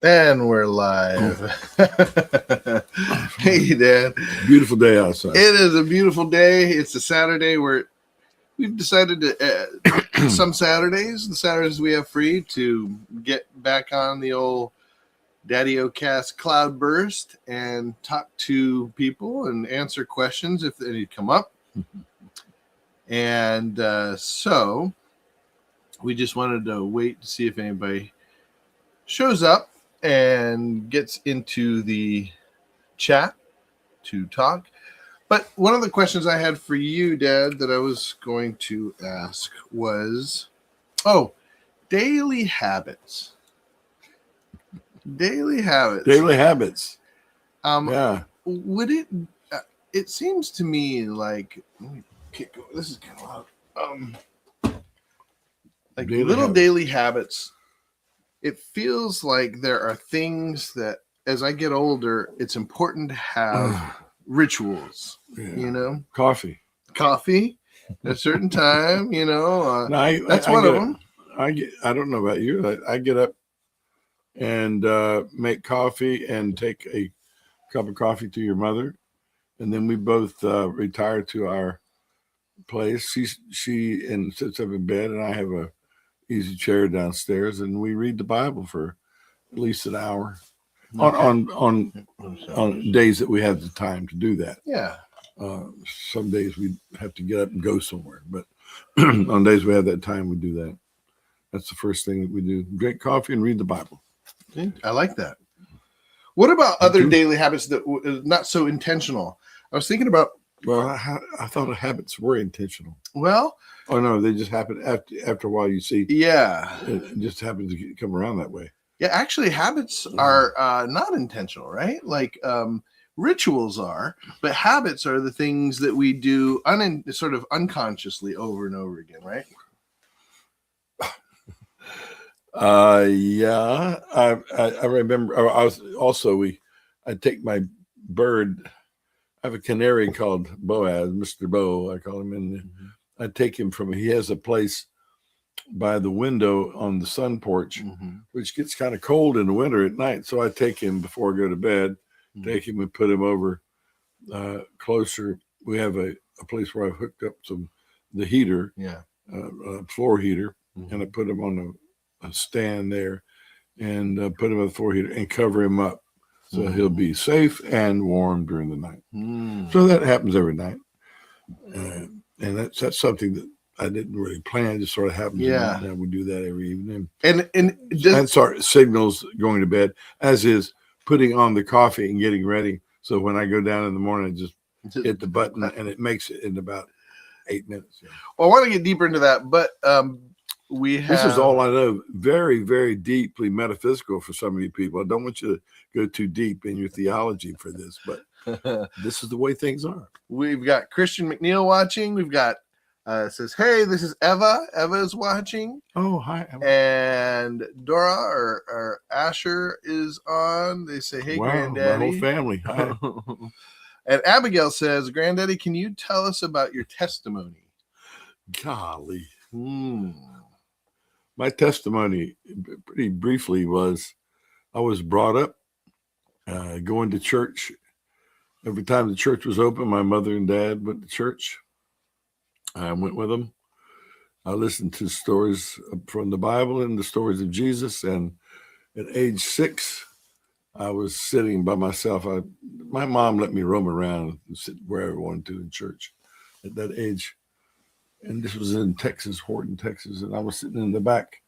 And we're live. Hey, Dad. Beautiful day outside. It is a beautiful day. It's a Saturday where we've decided to, some Saturdays, the Saturdays we have free, to get back on the old Daddy-O-Cast Cloudburst and talk to people and answer questions if any come up. And so we just wanted to wait to see if anybody shows up and gets into the chat to talk. But one of the questions I had for you, Dad, that I was going to ask was, daily habits. Daily habits. Daily habits. Yeah. Would it? It seems to me like, let me kick. This is kind of loud. Like daily little habits. Daily habits. It feels like there are things that, as I get older, it's important to have rituals. Yeah. You know, coffee at a certain time. You know, that's I one of them. I don't know about you. I get up and make coffee and take a cup of coffee to your mother, and then we both retire to our place. She sits up in bed, and I have a easy chair downstairs, and we read the Bible for at least an hour on days that we have the time to do that. Yeah. Some days we have to get up and go somewhere, but on days we have that time, we do that. That's the first thing that we do: drink coffee and read the Bible. I like that. What about other daily habits that not so intentional? I was thinking about. Well, I thought habits were intentional. Well, oh no, they just happen after a while. You see, yeah, it just happens to come around that way. Yeah, actually, habits are not intentional, right? Like rituals are, but habits are the things that we do sort of unconsciously over and over again, right? Yeah, I remember. I take my bird. I have a canary called Boaz, Mr. Bo, I call him, and I take him he has a place by the window on the sun porch, which gets kind of cold in the winter at night. So I take him before I go to bed, take him and put him over closer. We have a place where I've hooked up the heater, floor heater, and I put him on a stand there and put him on the floor heater and cover him up. So he'll be safe and warm during the night. So that happens every night. And that's something that I didn't really plan. It just sort of happens. Yeah. And we do that every evening. And sort of signals going to bed, as is putting on the coffee and getting ready. So when I go down in the morning, I just hit the button and it makes it in about 8 minutes. Yeah. Well, I want to get deeper into that, but this is all I know. Very, very deeply metaphysical for some of you people. I don't want you to go too deep in your theology for this, but this is the way things are. We've got Christian McNeil watching. We've got says, "Hey, this is Eva. Eva is watching. Oh, hi, Eva. And Dora or Asher is on. They say, hey, wow, Granddaddy. My whole family. Hi. And Abigail says, Granddaddy, can you tell us about your testimony? Golly. My testimony, pretty briefly, was I was brought up going to church. Every time the church was open, my mother and dad went to church. I went with them. I listened to stories from the Bible and the stories of Jesus. And at age 6, I was sitting by myself. My mom let me roam around and sit wherever I wanted to in church at that age. And this was in Texas, Horton, Texas. And I was sitting in the back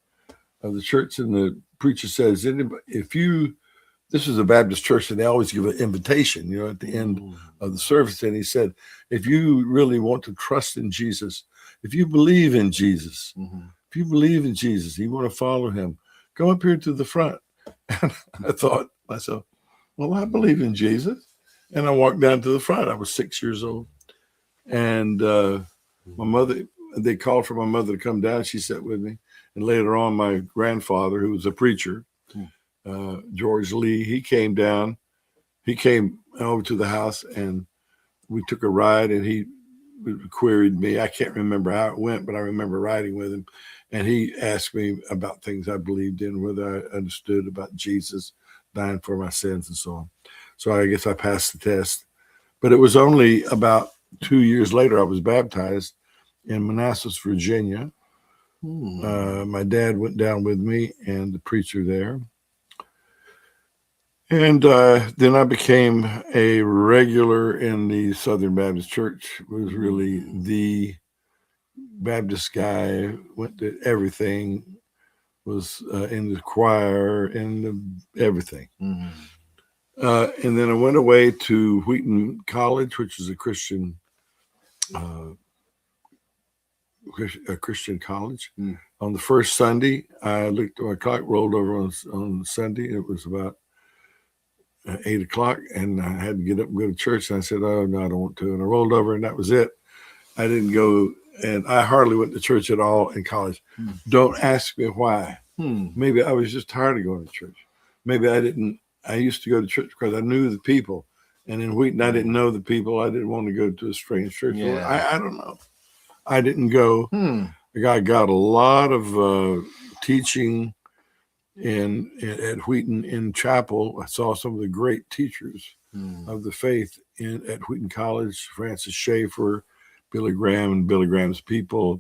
of the church, and the preacher says, this is a Baptist church, and they always give an invitation, at the end of the service. And he said, if you really want to trust in Jesus, if you believe in Jesus, if you believe in Jesus, you want to follow him, go up here to the front. And I thought to myself, well, I believe in Jesus. And I walked down to the front. I was 6 years old. And my mother, they called for my mother to come down. She sat with me. And later on, my grandfather, who was a preacher, George Lee, he came down. He came over to the house, and we took a ride, and he queried me. I can't remember how it went, but I remember riding with him. And he asked me about things I believed in, whether I understood about Jesus, dying for my sins and so on. So I guess I passed the test. But it was only about 2 years later I was baptized in Manassas, Virginia. My dad went down with me and the preacher there. And then I became a regular in the Southern Baptist Church. Was really the Baptist guy, went to everything, was in the choir, in everything. And then I went away to Wheaton College, which is a Christian college. On the first Sunday, I looked at my clock, rolled over on Sunday. It was about 8 o'clock, and I had to get up and go to church. And I said, "Oh no, I don't want to." And I rolled over, and that was it. I didn't go, and I hardly went to church at all in college. Don't ask me why. Maybe I was just tired of going to church. Maybe I didn't. I used to go to church because I knew the people, and in Wheaton, I didn't know the people. I didn't want to go to a strange church. I don't know. I didn't go. I got a lot of teaching at Wheaton in chapel. I saw some of the great teachers of the faith at Wheaton College, Francis Schaeffer, Billy Graham and Billy Graham's people,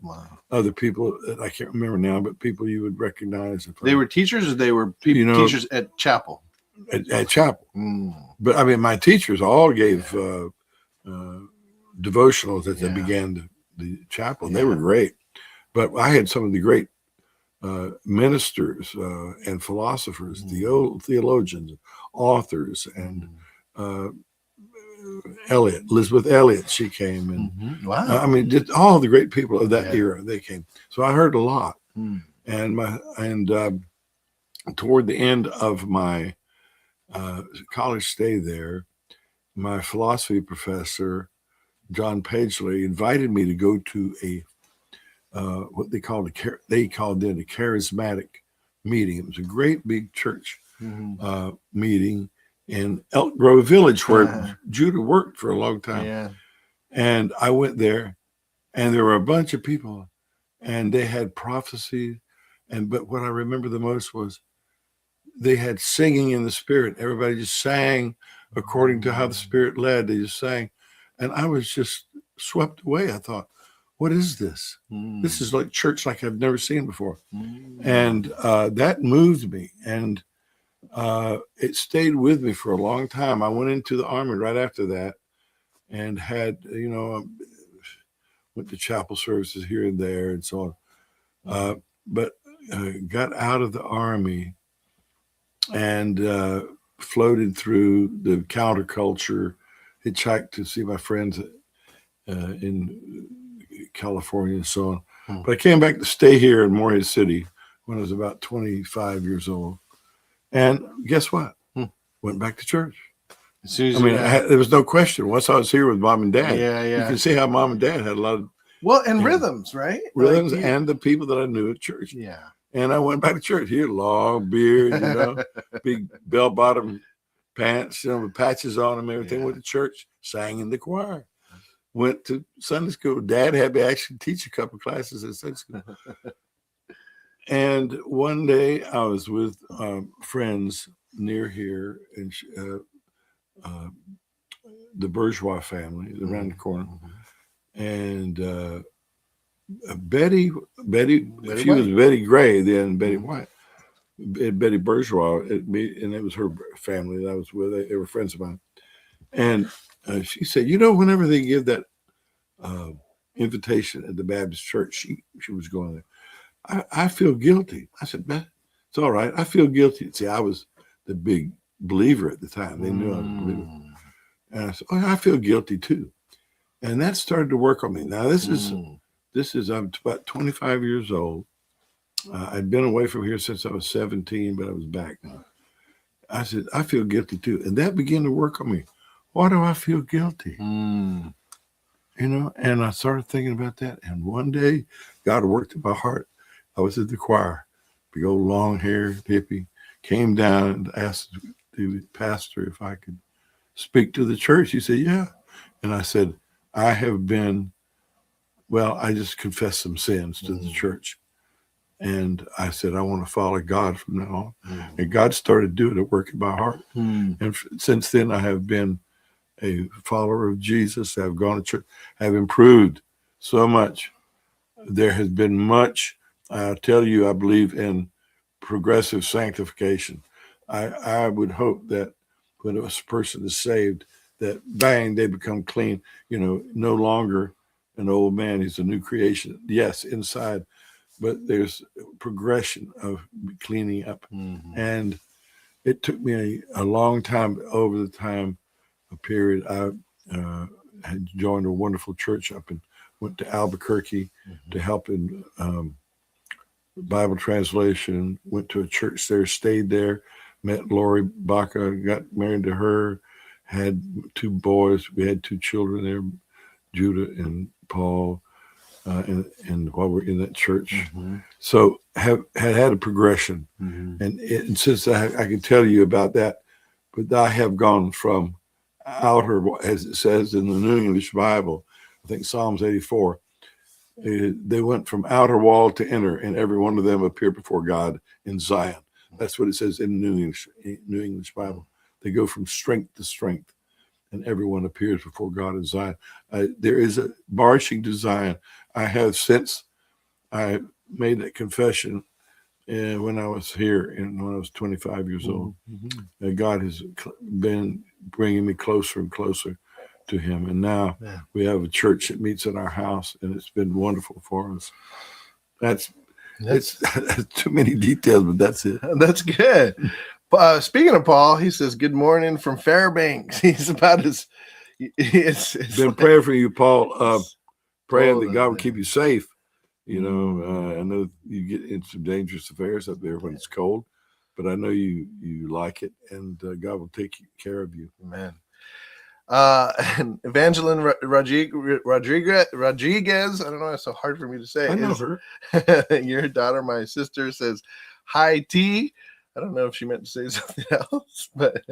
other people that I can't remember now, but people you would recognize. They were teachers or they were teachers at chapel? At chapel. But I mean, my teachers all gave devotionals as they began the chapel. And they were great. But I had some of the great ministers and philosophers, theologians, authors, and Elizabeth Elliot, she came, and I mean, just all the great people of that era, they came. So I heard a lot, and toward the end of my college stay there, my philosophy professor, John Pagely, invited me to go to a what they called it a charismatic meeting. It was a great big church meeting in Elk Grove Village, where Judah worked for a long time. And I went there, and there were a bunch of people, and they had prophecy. But what I remember the most was they had singing in the Spirit. Everybody just sang according to how the Spirit led. They just sang. And I was just swept away. I thought, what is this? This is like church like I've never seen before. And that moved me. And it stayed with me for a long time. I went into the Army right after that and had, went to chapel services here and there and so on. But got out of the Army and floated through the counterculture, hitchhiked to see my friends in California and so on. But I came back to stay here in Morehead City when I was about 25 years old. And guess what? Went back to church. As soon as there was no question. Once I was here with mom and dad, you can see how mom and dad had a lot of rhythms, right? Rhythms, and the people that I knew at church. And I went back to church here, long beard, big bell-bottom pants, with patches on them, everything. Went to church, sang in the choir. Went to Sunday school. Dad had me actually teach a couple of classes at Sunday school. And one day I was with friends near here, and the Bourgeois family around the corner. And Betty, she was Betty Gray then, Betty White, Betty Bourgeois, and it was her family that I was with. They were friends of mine. And she said, whenever they give that invitation at the Baptist church, she was going there. I feel guilty. I said, man, it's all right. I feel guilty. See, I was the big believer at the time. They knew I was a believer. And I said, I feel guilty too. And that started to work on me. Now, this is I'm about 25 years old. I'd been away from here since I was 17, but I was back now. I said, I feel guilty too. And that began to work on me. Why do I feel guilty? And I started thinking about that. And one day, God worked in my heart. I was at the choir, big old long-haired hippie, came down and asked the pastor if I could speak to the church. He said, yeah. And I said, I just confessed some sins to the church. And I said, I want to follow God from now on. And God started doing a work in my heart. And since then, I have been a follower of Jesus. I've gone to church, have improved so much. There has been much. I tell you, I believe in progressive sanctification. I would hope that when a person is saved, that bang, they become clean, no longer an old man. He's a new creation. Yes, inside, but there's progression of cleaning up. And it took me a long time over the time, a period. I had joined a wonderful church up and went to Albuquerque to help in Bible translation, went to a church there, stayed there, met Lori Baca, got married to her, had 2 boys. We had 2 children there, Judah and Paul, and while we're in that church. So had a progression. And since I can tell you about that, but I have gone from outer, as it says in the New English Bible, I think Psalms 84, they went from outer wall to inner, and every one of them appeared before God in Zion. That's what it says in the New English Bible. They go from strength to strength, and everyone appears before God in Zion. There is a marching to Zion. I have, since I made that confession when I was here and when I was 25 years old, God has been bringing me closer and closer to him. And now we have a church that meets in our house, and it's been wonderful for us. It's too many details, but that's it. That's good. Speaking of Paul, he says, "Good morning from Fairbanks." He's about as it's been praying for you, Paul. Praying that God will keep you safe. I know you get into some dangerous affairs up there when it's cold, but I know you like it, and God will take care of you. Amen. And Evangeline Rodriguez, I don't know, it's so hard for me to say. I know her. Your daughter, my sister, says, "Hi, T." I don't know if she meant to say something else, but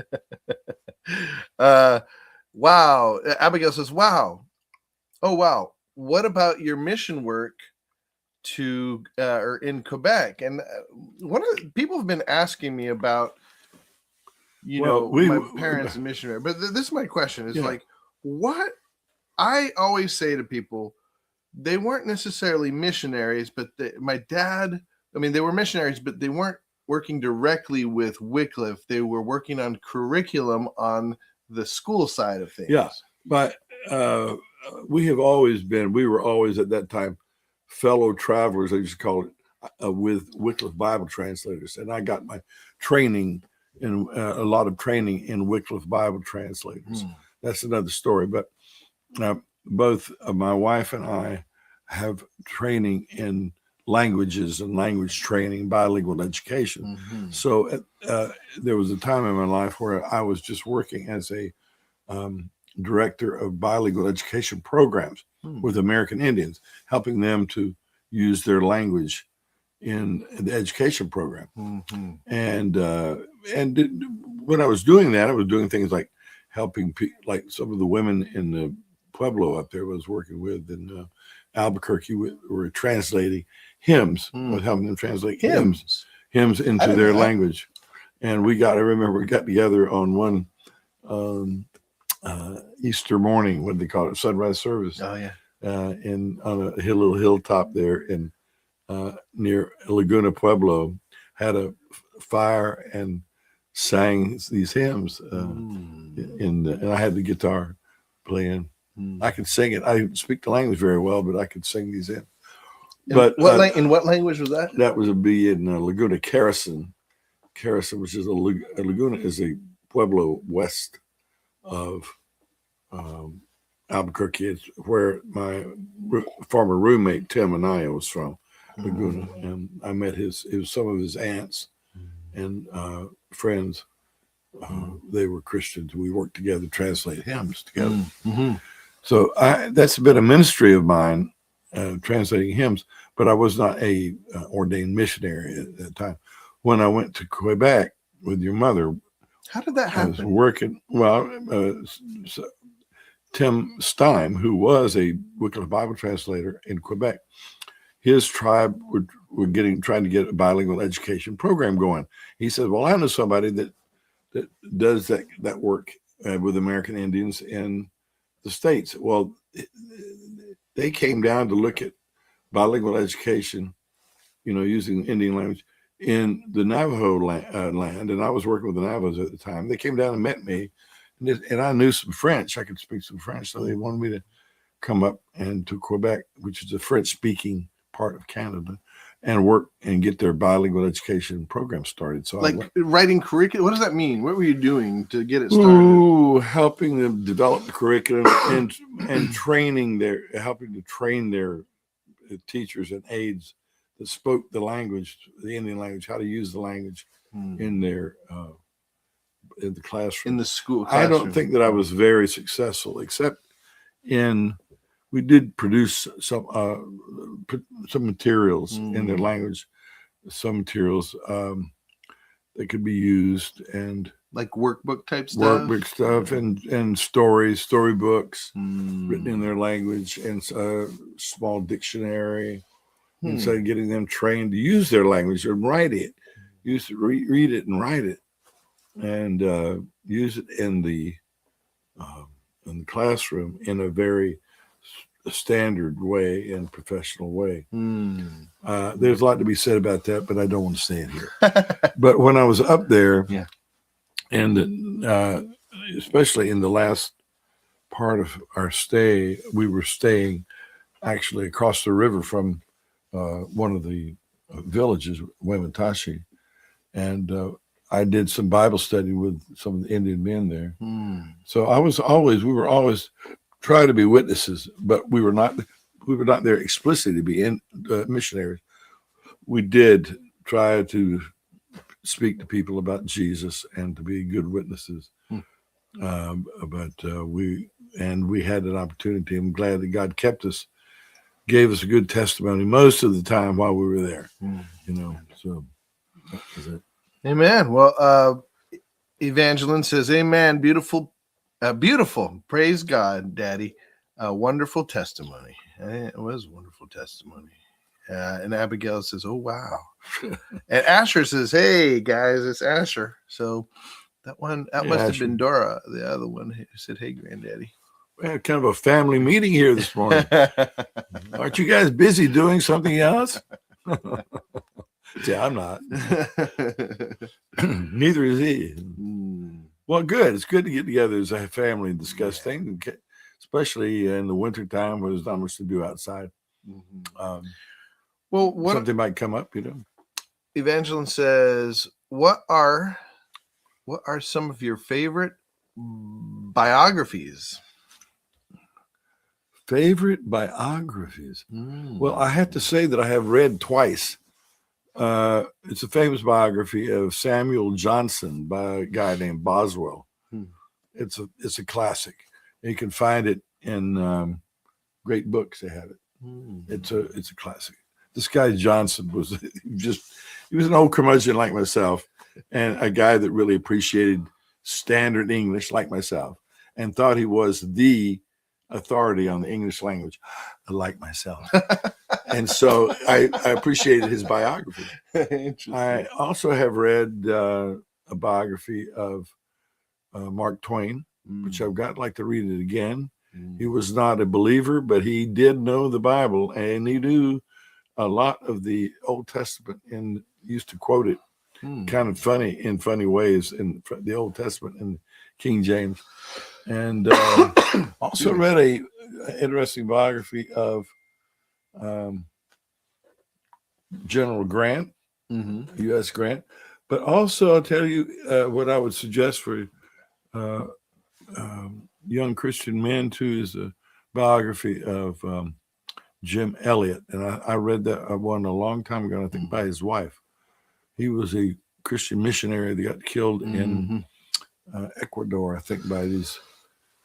wow. Abigail says, "Wow. Oh, wow. What about your mission work or in Quebec?" And people have been asking me about, my parents and missionary. But this is my question: is like, what I always say to people, they weren't necessarily missionaries, but my dad. I mean, they were missionaries, but they weren't working directly with Wycliffe. They were working on curriculum on the school side of things. Yeah, but we were always at that time fellow travelers, I used to call it, with Wycliffe Bible translators. And I got my training in a lot of training in Wycliffe Bible translators. That's another story. But both my wife and I have training in languages and language training, bilingual education. So there was a time in my life where I was just working as a director of bilingual education programs with American Indians, helping them to use their language in the education program. And when I was doing that, I was doing things like helping like some of the women in the Pueblo up there was working with in Albuquerque. Were translating hymns, was helping them translate hymns into their language. And I remember we got together on one Easter morning, what do they call it, sunrise service. Oh yeah. On a little hilltop there in near Laguna Pueblo, had a fire and sang these hymns. And I had the guitar playing. I could sing it. I didn't speak the language very well, but I could sing these in. But in what language was that? That would be in Laguna Carison. Carison, which is a Laguna, is a pueblo west of Albuquerque. It's where my former roommate Tim Anaya was from, Laguna, and I met some of his aunts and friends. They were Christians. We worked together, translate hymns together. So that's been a ministry of mine, translating hymns. But I was not a ordained missionary at that time. When I went to Quebec with your mother, how did that happen? I was working. Well, Tim Stein, who was a Wycliffe Bible translator in Quebec, his tribe were trying to get a bilingual education program going. He said, "Well, I know somebody that does that work with American Indians in the States." Well, they came down to look at bilingual education, using Indian language in the Navajo land. And I was working with the Navajos at the time. They came down and met me, and I knew some French. I could speak some French. So they wanted me to come up and to Quebec, which is the French-speaking part of Canada, and work and get their bilingual education program started. So writing curriculum. What does that mean? What were you doing to get it started? Helping them develop the curriculum and helping to train their teachers and aides that spoke the language, the Indian language, how to use the language in their in the classroom, in the school classroom. I don't think that I was very successful, except we did produce some materials in their language, some materials that could be used, and like workbook type stuff, and storybooks written in their language, and a small dictionary. Instead of getting them trained to use their language and write it, read it and write it, and use it in the classroom in a very standard way and professional way. There's a lot to be said about that, but I don't want to say it here. But when I was up there, and especially in the last part of our stay, we were staying actually across the river from one of the villages, Wematashi, and I did some Bible study with some of the Indian men there. So we were always trying to be witnesses, but we were not there explicitly to be missionaries. We did try to speak to people about Jesus and to be good witnesses. But we had an opportunity. I'm glad that God kept us, gave us a good testimony most of the time while we were there. So that was it. Amen. Well, Evangeline says, "Amen. Beautiful, beautiful. Praise God, Daddy. Wonderful testimony." It was a wonderful testimony. And Abigail says, "Oh wow." And Asher says, "Hey guys, it's Asher." So that must have been Dora, the other one who said, "Hey, Granddaddy." We had kind of a family meeting here this morning. Aren't you guys busy doing something else? Yeah, I'm not. Neither is he. Well, good. It's good to get together as a family and discuss things, especially in the wintertime where there's not much to do outside. Something might come up, Evangeline says, what are some of your favorite biographies? Favorite biographies? Well, I have to say that I have read twice. It's a famous biography of Samuel Johnson by a guy named Boswell. It's a classic. You can find it in great books. They have it. It's a classic. This guy Johnson was he was an old curmudgeon like myself, and a guy that really appreciated standard English like myself, and thought he was the authority on the English language like myself. And so I appreciated his biography. I also have read a biography of Mark Twain, which I've got like to read it again. He was not a believer, but he did know the Bible, and he knew a lot of the Old Testament and used to quote it kind of funny ways in the Old Testament and King James. And also read a interesting biography of General Grant, U.S. Grant. But also, I'll tell you what I would suggest for young Christian men too is a biography of Jim Elliot, and I read that one a long time ago. I think by his wife. He was a Christian missionary that got killed in Ecuador, I think, by these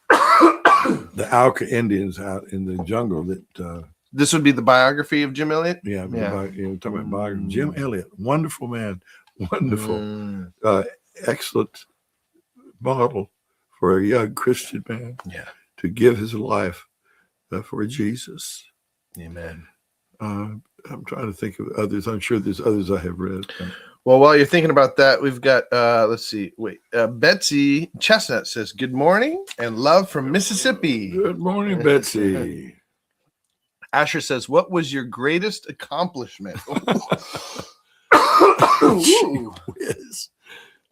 the Auca Indians out in the jungle. That this would be the biography of Jim Elliot. Yeah. Talking about biography. Jim Elliot, wonderful man, wonderful, excellent model for a young Christian man. To give his life for Jesus. Amen. I'm trying to think of others. I'm sure there's others I have read. Well, while you're thinking about that, we've got, let's see, Betsy Chestnut says, good morning and love from Mississippi. Good morning, Betsy. Asher says, what was your greatest accomplishment?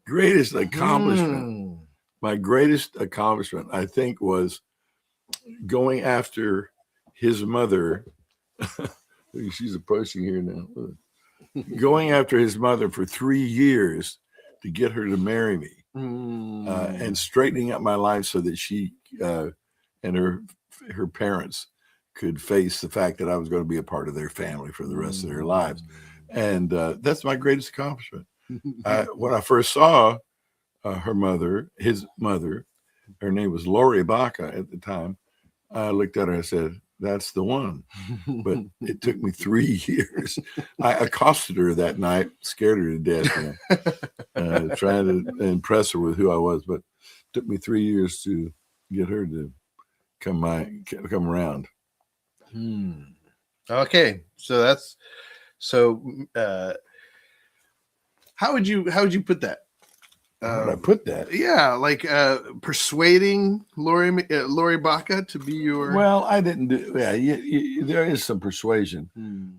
Greatest accomplishment. My greatest accomplishment, I think, was going after his mother. She's approaching here now. Going after his mother for 3 years to get her to marry me, and straightening up my life so that she and her parents could face the fact that I was going to be a part of their family for the rest of their lives. And that's my greatest accomplishment. When I first saw his mother, her name was Lori Baca at the time, I looked at her and said, that's the one. But it took me 3 years. I accosted her that night, scared her to death, trying to impress her with who I was. But it took me 3 years to get her to come around. Okay, how would you put that? How would I put that? Yeah, like persuading Lori Baca to be your. Well, I didn't do. Yeah, there is some persuasion.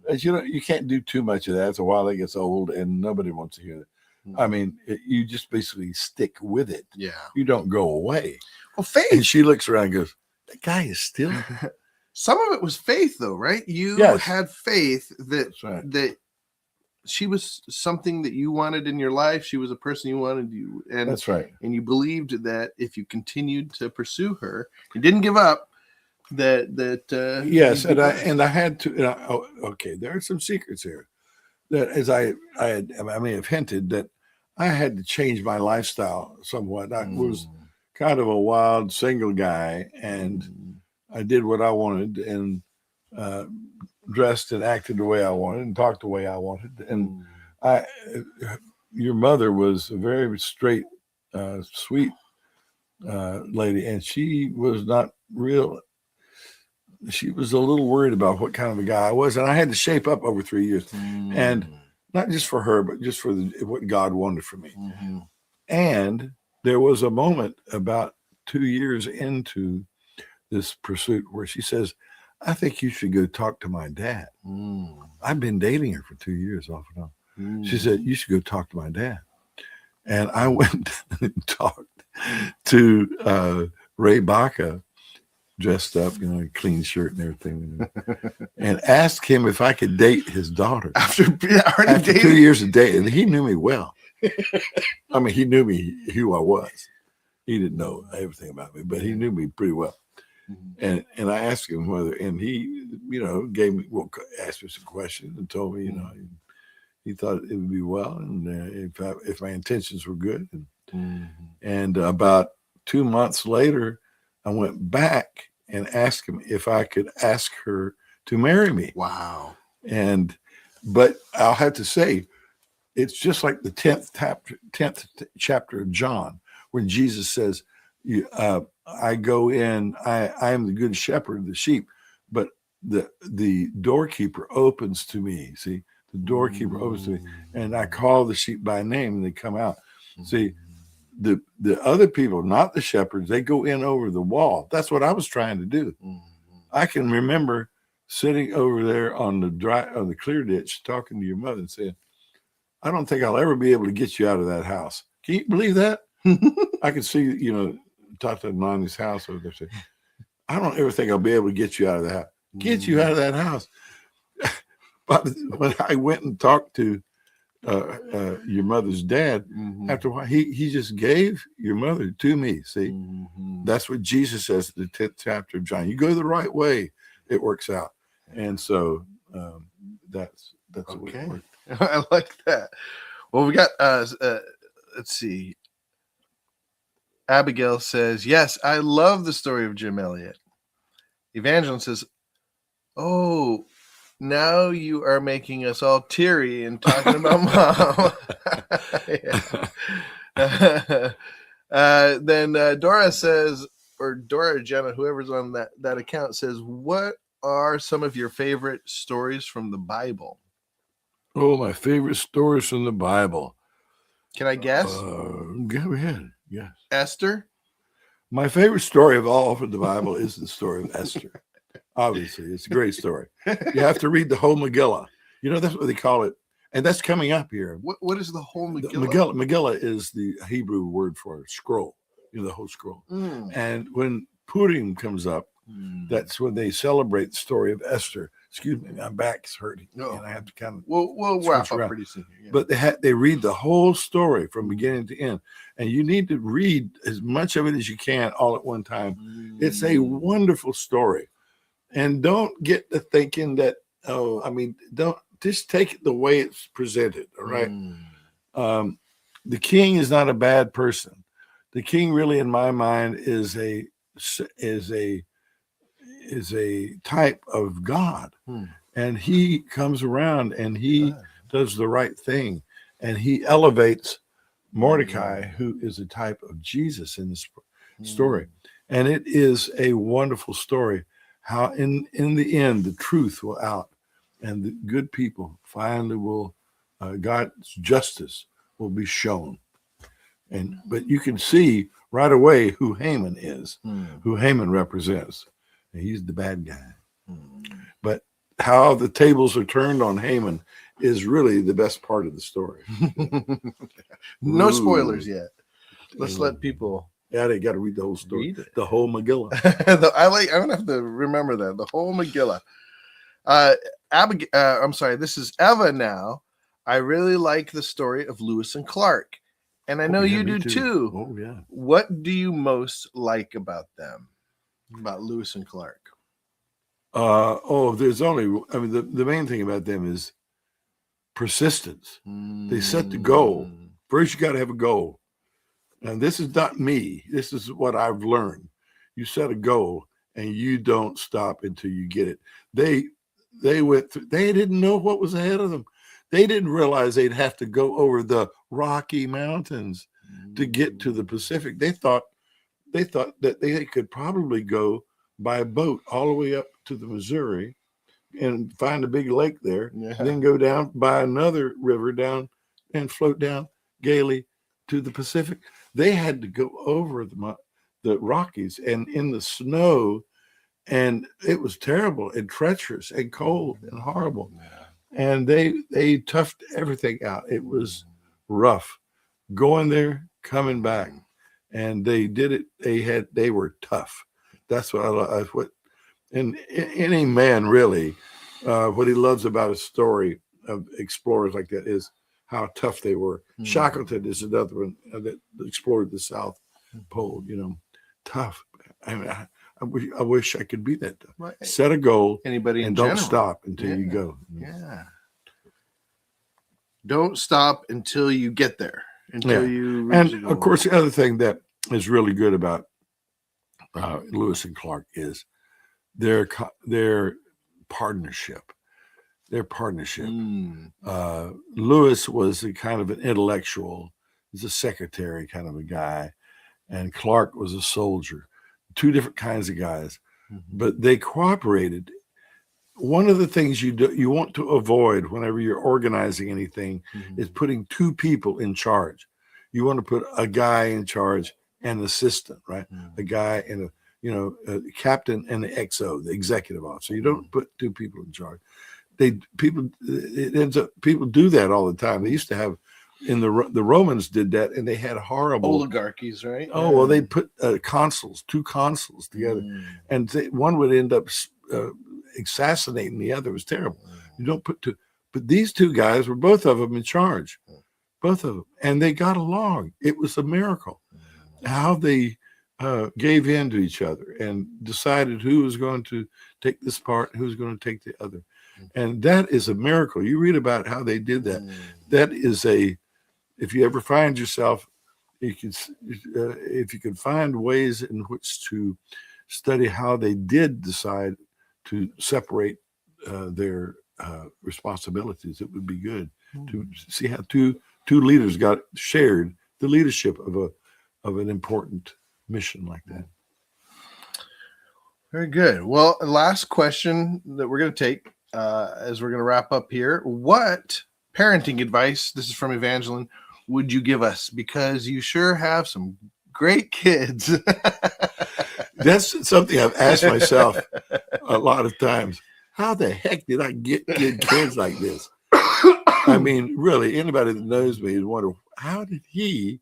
As you can't do too much of that. It's a while it gets old, and nobody wants to hear it. I mean, you just basically stick with it. Yeah, you don't go away. Well, faith. And she looks around and goes, "That guy is still." Some of it was faith, though, right? You had faith that she was something that you wanted in your life. She was a person you wanted, and that's right. And you believed that if you continued to pursue her, you didn't give up. Yes, and I had to. Okay, there are some secrets here. That as I may have hinted that I had to change my lifestyle somewhat. I was kind of a wild single guy, and I did what I wanted, and dressed and acted the way I wanted and talked the way I wanted. And your mother was a very straight, sweet lady, and she was not real. She was a little worried about what kind of a guy I was, and I had to shape up over 3 years, and not just for her, but just for what God wanted for me. And there was a moment about 2 years into this pursuit where she says, I think you should go talk to my dad. I've been dating her for 2 years off and on. She said, you should go talk to my dad. And I went and talked to Ray Baca, dressed up, clean shirt and everything, and asked him if I could date his daughter. After 2 years of dating, he knew me well. I mean, he knew me who I was. He didn't know everything about me, but he knew me pretty well. And I asked him whether, and he, asked me some questions and told me, he thought it would be well, and if my intentions were good. And about 2 months later, I went back and asked him if I could ask her to marry me. Wow. But I'll have to say, it's just like the 10th chapter of John, when Jesus says, I go in, I am the good shepherd of the sheep, but the doorkeeper opens to me. See, the doorkeeper opens to me, and I call the sheep by name, and they come out. See, the other people, not the shepherds, they go in over the wall. That's what I was trying to do. I can remember sitting over there on the clear ditch, talking to your mother and saying, I don't think I'll ever be able to get you out of that house. Can you believe that? I could see, Tata Nani's house over there. Say, I don't ever think I'll be able to get you out of that house. Get you out of that house. But when I went and talked to your mother's dad, after a while, he just gave your mother to me. See, that's what Jesus says in the 10th chapter of John. You go the right way, it works out. And so that's okay. I like that. Well, we got let's see. Abigail says, yes, I love the story of Jim Elliot. Evangeline says, oh, now you are making us all teary and talking about mom. Then Dora says, or Dora Jenna, whoever's on that account says, what are some of your favorite stories from the Bible? Oh, my favorite stories from the Bible. Can I guess? Go ahead. Yes. Esther? My favorite story of all from the Bible is the story of Esther. Obviously, it's a great story. You have to read the whole Megillah. You know, that's what they call it. And that's coming up here. What is the whole The Megillah? Megillah is the Hebrew word for scroll, you know, the whole scroll. Mm. And when Purim comes up, that's when they celebrate the story of Esther. Excuse me, my back's hurting, and I have to kind of we'll wrap up pretty soon. Yeah. But they read the whole story from beginning to end, and you need to read as much of it as you can all at one time. It's a wonderful story, and don't get to thinking that don't just take it the way it's presented. All right, the king is not a bad person. The king, really, in my mind, is a type of God, and he comes around and he does the right thing, and he elevates Mordecai, who is a type of Jesus in this story. And it is a wonderful story how in the end the truth will out, and the good people finally will God's justice will be shown. But you can see right away who Haman is, who Haman represents. He's the bad guy. But how the tables are turned on Haman is really the best part of the story. No spoilers yet. Let's let people. Yeah, they got to read the whole story, the whole Megillah. I'm gonna have to remember that, the whole Megillah. I'm sorry. This is Eva now. I really like the story of Lewis and Clark, and I know you do too. Oh yeah. What do you most like about them? About Lewis and Clark? There's only. I mean, the main thing about them is persistence. They set the goal. First, you got to have a goal. And this is not me. This is what I've learned. You set a goal and you don't stop until you get it. They went through, they didn't know what was ahead of them. They didn't realize they'd have to go over the Rocky Mountains to get to the Pacific. They thought that they could probably go by boat all the way up to the Missouri and find a big lake there, then go down by another river down and float down gaily to the Pacific. They had to go over the Rockies and in the snow, and it was terrible and treacherous and cold and horrible. And they toughed everything out. It was rough going there, coming back, and they did it. They were tough. That's what I love. And any man really, what he loves about a story of explorers like that is how tough they were. Shackleton is another one that explored the South Pole. You know, tough. I mean, I wish I could be that tough. Right. Set a goal, and don't stop until you go. Yeah. Don't stop until you get there. Until you. And of course, the other thing that is really good about Lewis and Clark is their partnership. Lewis was a kind of an intellectual, he's a secretary kind of a guy, and Clark was a soldier. Two different kinds of guys, but they cooperated. One of the things you want to avoid whenever you're organizing anything is putting two people in charge. You want to put a guy in charge and an assistant, right? A guy and a captain and the XO, the executive officer. You don't put two people in charge. People do that all the time. They used to have the Romans did that, and they had horrible oligarchies, right? Oh, well, they put two consuls together, and one would end up assassinating the other. It was terrible. You don't put two, but these two guys were both of them in charge, both of them, and they got along. It was a miracle how they gave in to each other and decided who was going to take this part, who was going to take the other. And that is a miracle. You read about how they did that. That is if you ever find yourself, if you could find ways in which to study how they did decide to separate their responsibilities, it would be good to see how two leaders got shared the leadership of an important mission like that. Very good. Well, last question that we're going to take as we're going to wrap up here. What parenting advice, this is from Evangeline, would you give us? Because you sure have some great kids. That's something I've asked myself a lot of times. How the heck did I get good kids like this? I mean, really, anybody that knows me would wonder, how did he?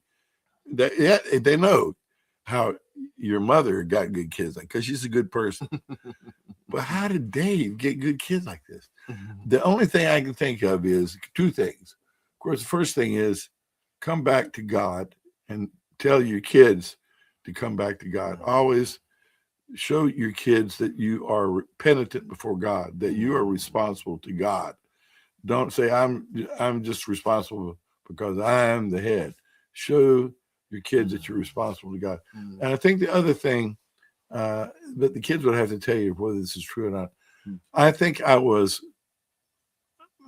They know how your mother got good kids, because she's a good person. But how did Dave get good kids like this? The only thing I can think of is two things. Of course, the first thing is come back to God and tell your kids to come back to God. Always show your kids that you are penitent before God, that you are responsible to God. Don't say I'm just responsible because I am the head. Show your kids that you're responsible to God. And I think the other thing that the kids would have to tell you whether this is true or not, I think I was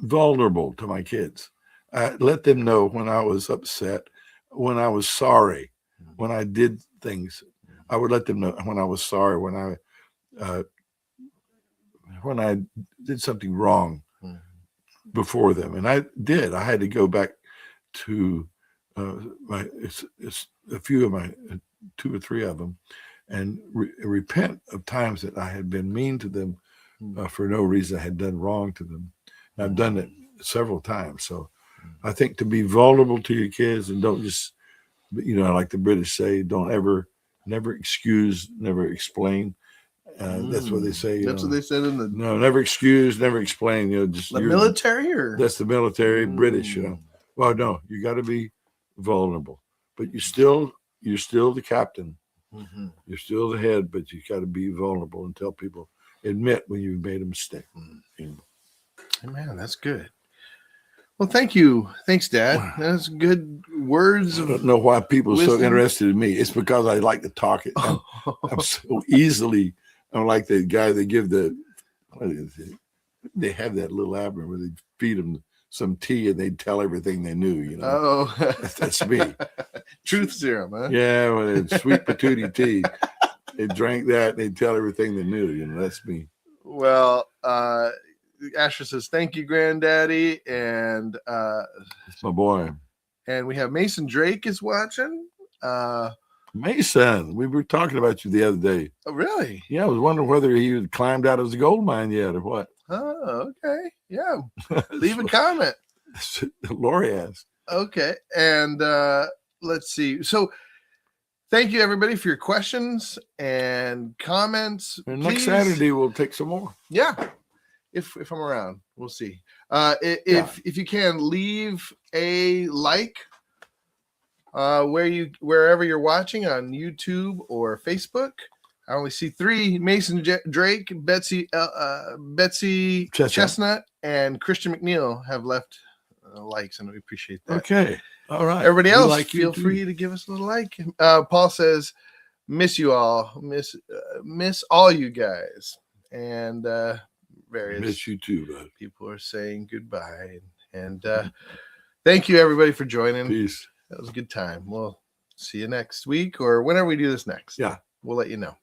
vulnerable to my kids. I let them know when I was upset, when I was sorry, when I did things. I would let them know when I was sorry, when I did something wrong before them. And I did. I had to go back to a few of my 2 or 3 of them and repent of times that I had been mean to them for no reason. I had done wrong to them. And I've done it several times. So I think to be vulnerable to your kids and don't just, like the British say, never excuse, never explain. That's what they say. That's what they said in the never excuse, never explain. Just the military, or that's the military, British. Well, no, you got to be vulnerable, but you're still the captain. You're still the head, but you got to be vulnerable and tell people, admit when you've made a mistake. Man, that's good. Well, thank you. Thanks, Dad. That's good words. I don't know why people are so wisdom. interested in me. It's because I like to talk. I'm so easily. I'm like the guy they give they have that little admiral where they feed them some tea and they tell everything they knew. Oh, that's me. Truth serum, huh? Yeah, well, it's sweet patootie tea. They drank that and they tell everything they knew. That's me. Well, Asher says, thank you, Granddaddy. And it's my boy. And we have Mason Drake is watching. Mason, we were talking about you the other day. Oh, really? Yeah, I was wondering whether he had climbed out of the gold mine yet or what. Oh, okay. Yeah. Leave a comment. Lori asked. Okay. And let's see. So thank you, everybody, for your questions and comments. And next Saturday, we'll take some more. Yeah. If I'm around, we'll see. If you can, leave a like wherever you're watching on YouTube or Facebook. I only see 3: Mason Drake, Betsy Chestnut, and Christian McNeil have left likes, and we appreciate that. Okay. All right. Everybody else, feel free to give us a little like. Paul says, miss you all. Miss all you guys. And various miss you too, bud. People are saying goodbye. And thank you, everybody, for joining. Peace. That was a good time. We'll see you next week or whenever we do this next. Yeah. We'll let you know.